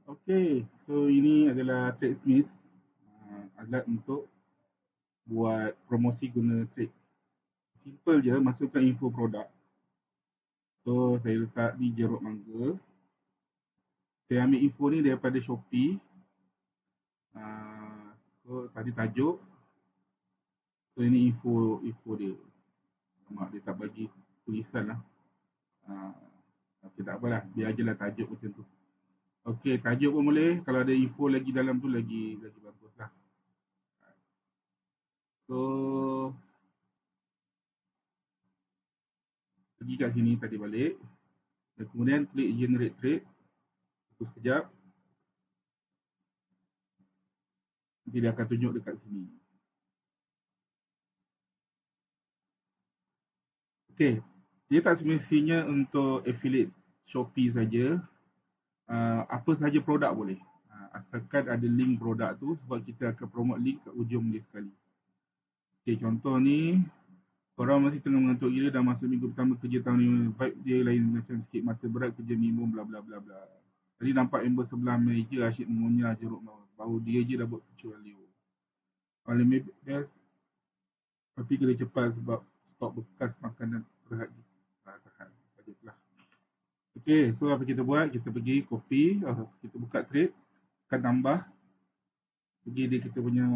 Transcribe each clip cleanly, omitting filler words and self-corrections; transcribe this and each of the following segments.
Okey, so ini adalah TradeSmith, alat untuk buat promosi guna trade. Simple je, masukkan info produk. So saya letak di jeruk mangga. Saya ambil info ni daripada Shopee. So tadi tajuk. So ini info dia. Mak dia tak bagi tulisan lah. Okay, tak apalah, biar je lah tajuk macam tu. Okey, tajuk pun boleh. Kalau ada info lagi dalam tu lagi bagus lah. So pergi kat sini tadi balik. Dan kemudian klik generate trade. Tunggu sekejap. Nanti dia akan tunjuk dekat sini. Okey, dia tak semestinya untuk affiliate Shopee saja. Apa sahaja produk boleh. Asalkan ada link produk tu, sebab kita akan promote link kat ujung dia sekali. Okey, contoh ni, korang masih tengah mengantuk gila dah masuk minggu pertama kerja tahun ni. Vibe dia lain macam sikit, mata berat kerja minimum bla bla bla bla. Tadi nampak member sebelah meja asyik mengunyah jeruk bau dia je dah buat kecuali Leo. Paling best, tapi kena cepat sebab stok bekas makanan terhad. Baiklah. Okey, so apa kita buat? Kita pergi copy, kita buka trade, akan tambah. Pergi di kita punya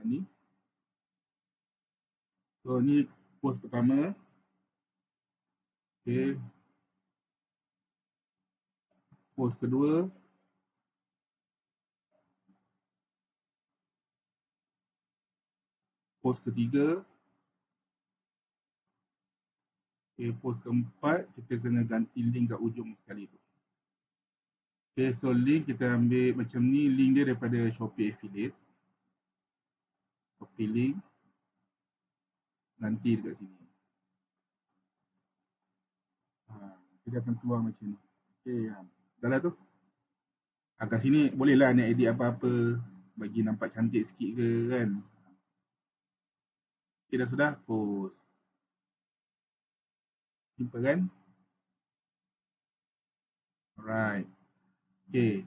ni. So ni post pertama. Okey. Post kedua. Post ketiga. Okay, post keempat, kita kena ganti link kat ujung sekali tu. Okay, so link kita ambil macam ni, link dia daripada Shopee Affiliate. Copy link. Nanti dekat sini. Dia akan keluar macam ni. Okay, dah lah tu. Kat sini bolehlah nak edit apa-apa, bagi nampak cantik sikit ke kan. Okay, dah sudah, post. Simple kan? Alright. Okay.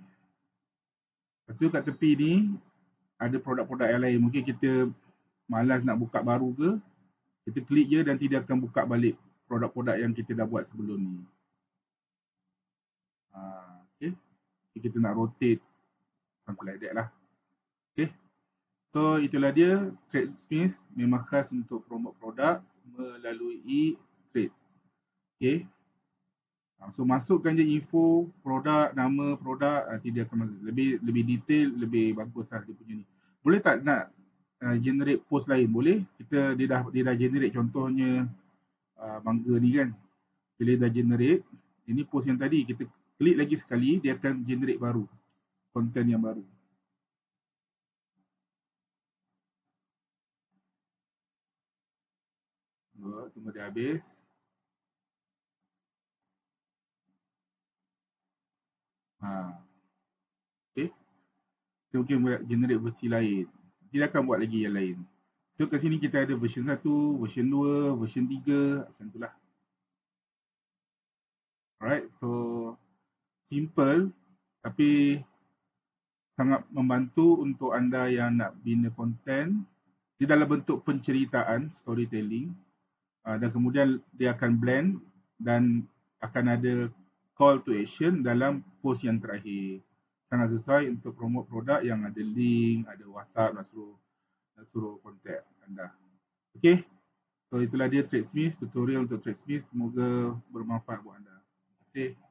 Lepas tu kat tepi ni, ada produk-produk yang lain. Mungkin kita malas nak buka baru ke, kita klik je dan tidak akan buka balik produk-produk yang kita dah buat sebelum ni. Okay. Kita nak rotate something like that lah. Okay. So itulah dia, TradeSmith memang khas untuk promote produk melalui trade. Okay. So masukkan je info produk, nama produk, nanti dia akan lebih detail, lebih bagus lah dia punya ni. Boleh tak nak generate post lain? Boleh. Dia dah generate, contohnya mangga ni kan. Bila dah generate, ini post yang tadi, kita klik lagi sekali, dia akan generate baru, konten yang baru. Tunggu dia habis. Okay. Kita mungkin buat generate versi lain. Dia akan buat lagi yang lain. So kat sini kita ada version 1, version 2, version 3, macam itulah. Alright, so simple tapi sangat membantu untuk anda yang nak bina konten di dalam bentuk penceritaan, storytelling, dan kemudian dia akan blend dan akan ada call to action dalam post yang terakhir. Sangat sesuai untuk promote produk yang ada link, ada WhatsApp, nak suruh contact anda. Okay, so itulah dia TradeSmith, tutorial untuk TradeSmith. Semoga bermanfaat buat anda. Terima kasih.